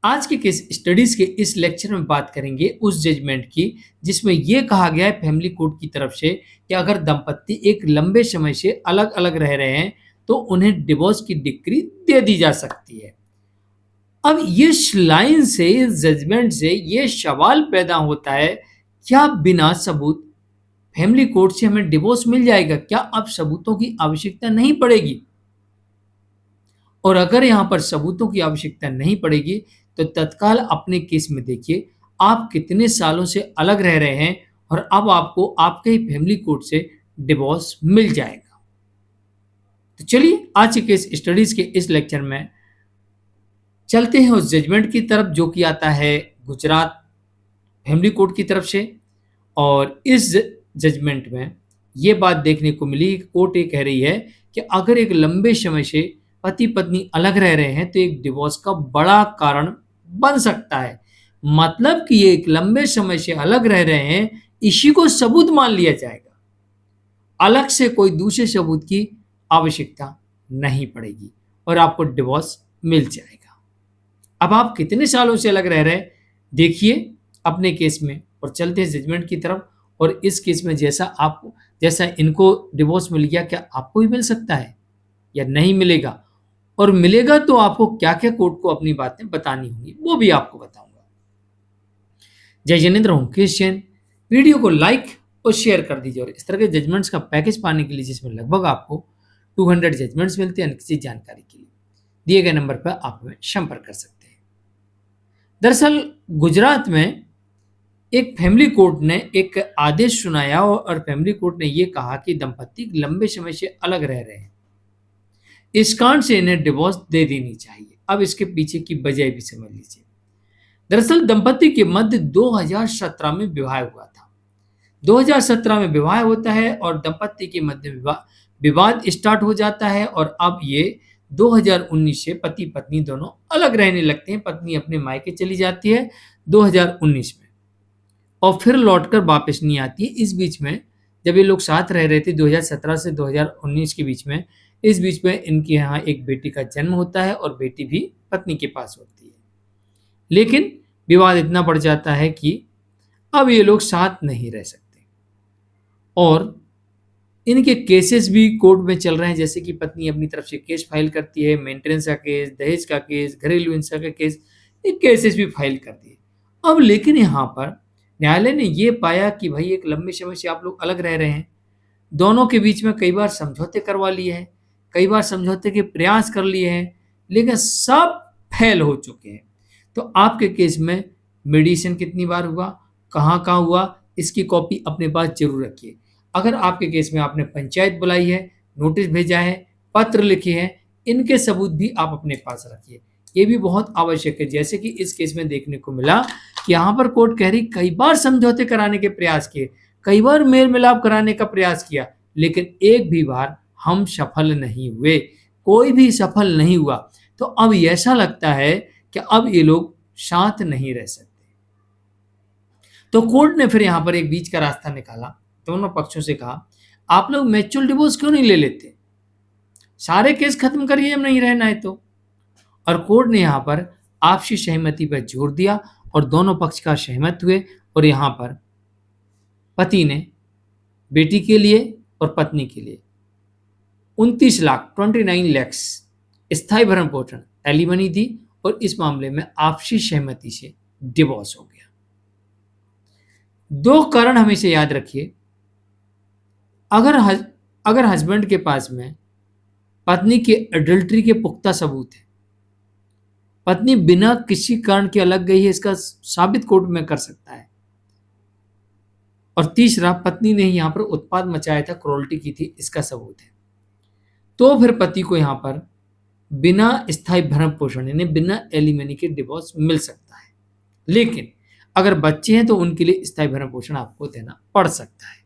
आज के case studies के इस लेक्चर में बात करेंगे उस जजमेंट की जिसमें यह कहा गया है फैमिली कोर्ट की तरफ से कि अगर दंपत्ति एक लंबे समय से अलग अलग रह रहे हैं तो उन्हें डिवोर्स की डिक्री दे दी जा सकती है। अब ये लाइन से, इस जजमेंट से ये सवाल पैदा होता है, क्या बिना सबूत फैमिली कोर्ट से हमें डिवोर्स मिल जाएगा? क्या अब सबूतों की आवश्यकता नहीं पड़ेगी? और अगर यहां पर सबूतों की आवश्यकता नहीं पड़ेगी तो तत्काल अपने केस में देखिए आप कितने सालों से अलग रह रहे हैं और अब आपको आपके ही फैमिली कोर्ट से डिवोर्स मिल जाएगा। तो चलिए आज के केस स्टडीज के इस लेक्चर में चलते हैं उस जजमेंट की तरफ जो कि आता है गुजरात फैमिली कोर्ट की तरफ से। और इस जजमेंट में ये बात देखने को मिली, कोर्ट ये कह रही है कि अगर एक लंबे समय से पति पत्नी अलग रह रहे हैं तो एक डिवोर्स का बड़ा कारण बन सकता है। मतलब कि ये एक लंबे समय से अलग रह रहे हैं, इसी को सबूत मान लिया जाएगा, अलग से कोई दूसरे सबूत की आवश्यकता नहीं पड़ेगी और आपको डिवोर्स मिल जाएगा। अब आप कितने सालों से अलग रह रहे हैं देखिए अपने केस में और चलते हैं जजमेंट की तरफ। और इस केस में जैसा इनको डिवोर्स मिल गया, क्या आपको भी मिल सकता है या नहीं मिलेगा? और मिलेगा तो आपको क्या क्या कोर्ट को अपनी बातें बतानी होंगी वो भी आपको बताऊंगा। जय जिनेंद्र हूं क्रिश्चियन। वीडियो को लाइक और शेयर कर दीजिए और इस तरह के जजमेंट्स का पैकेज पाने के लिए जिसमें लगभग आपको 200 जजमेंट्स मिलते हैं किसी जानकारी के लिए दिए गए नंबर पर आप हमें संपर्क कर सकते हैं। दरअसल गुजरात में एक फैमिली कोर्ट ने एक आदेश सुनाया और फैमिली कोर्ट ने यह कहा कि दंपति लंबे समय से अलग रह रहे हैं, इस कारण से इन्हें डिवोर्स दे देनी चाहिए। अब इसके पीछे की वजह भी समझ लीजिए। दरअसल दंपति के मध्य 2017 में विवाह हुआ था। 2017 में विवाह होता है और दंपति के मध्य विवाद स्टार्ट हो जाता है और अब ये 2019 से पति पत्नी दोनों अलग रहने लगते हैं। पत्नी अपने मायके चली जाती है 2019 में और फिर लौटकर वापस नहीं आती है। इस बीच में जब ये लोग साथ रह रहे थे 2017 से 2019 के बीच में, इस बीच में इनके यहाँ एक बेटी का जन्म होता है और बेटी भी पत्नी के पास होती है। लेकिन विवाद इतना बढ़ जाता है कि अब ये लोग साथ नहीं रह सकते और इनके केसेस भी कोर्ट में चल रहे हैं। जैसे कि पत्नी अपनी तरफ से केस फाइल करती है, मेंटेनेंस का केस, दहेज का केस, घरेलू हिंसा का केस, ये केसेस भी फाइल कर दिए। अब लेकिन यहाँ पर न्यायालय ने ये पाया कि भाई एक लंबे समय से आप लोग अलग रह रहे हैं, दोनों के बीच में कई बार समझौते करवा लिए हैं, कई बार समझौते के प्रयास कर लिए हैं, लेकिन सब फेल हो चुके हैं। तो आपके केस में मेडिएशन कितनी बार हुआ, कहाँ कहाँ हुआ, इसकी कॉपी अपने पास जरूर रखिए। अगर आपके केस में आपने पंचायत बुलाई है, नोटिस भेजा है, पत्र लिखे हैं, इनके सबूत भी आप अपने पास रखिए, ये भी बहुत आवश्यक है। जैसे कि इस केस में देखने को मिला कि यहाँ पर कोर्ट कह रही कई बार समझौते कराने के प्रयास किए, कई बार मेल मिलाप कराने का प्रयास किया, लेकिन एक भी बार हम सफल नहीं हुए, कोई भी सफल नहीं हुआ। तो अब ऐसा लगता है कि अब ये लोग साथ नहीं रह सकते। तो कोर्ट ने फिर यहाँ पर एक बीच का रास्ता निकाला, दोनों पक्षों से कहा आप लोग म्यूचुअल डिवोर्स क्यों नहीं ले लेते, सारे केस खत्म करिए, हम नहीं रहना है तो। और कोर्ट ने यहाँ पर आपसी सहमति पर जोर दिया और दोनों पक्ष का सहमत हुए और यहाँ पर पति ने बेटी के लिए और पत्नी के लिए 29 लाख स्थायी भरण पोषण एलिमनी दी और इस मामले में आपसी सहमति से डिवोर्स हो गया। दो कारण हमेशा याद रखिए, अगर हस्बैंड के पास में पत्नी के एडल्ट्री के पुख्ता सबूत है, पत्नी बिना किसी कारण के अलग गई है, इसका साबित कोर्ट में कर सकता है। और तीसरा, पत्नी ने यहां पर उत्पाद मचाया था, क्रूरल्टी की थी, इसका सबूत है, तो फिर पति को यहां पर बिना स्थायी भरण पोषण यानी बिना एलिमनी के डिवोर्स मिल सकता है। लेकिन अगर बच्चे हैं तो उनके लिए स्थायी भरण पोषण आपको देना पड़ सकता है।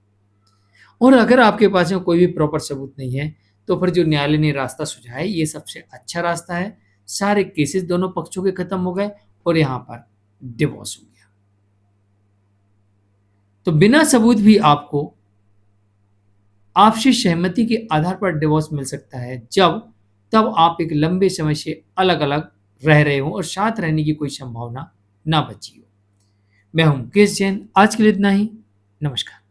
और अगर आपके पास में कोई भी प्रॉपर सबूत नहीं है तो फिर जो न्यायालय ने रास्ता सुझाया ये सबसे अच्छा रास्ता है। सारे केसेस दोनों पक्षों के खत्म हो गए और यहां पर डिवोर्स हो गया। तो बिना सबूत भी आपको आपसी सहमति के आधार पर डिवोर्स मिल सकता है जब तब आप एक लंबे समय से अलग अलग रह रहे हों और साथ रहने की कोई संभावना ना बची हो। मैं हूँ मुकेश जैन, आज के लिए इतना ही। नमस्कार।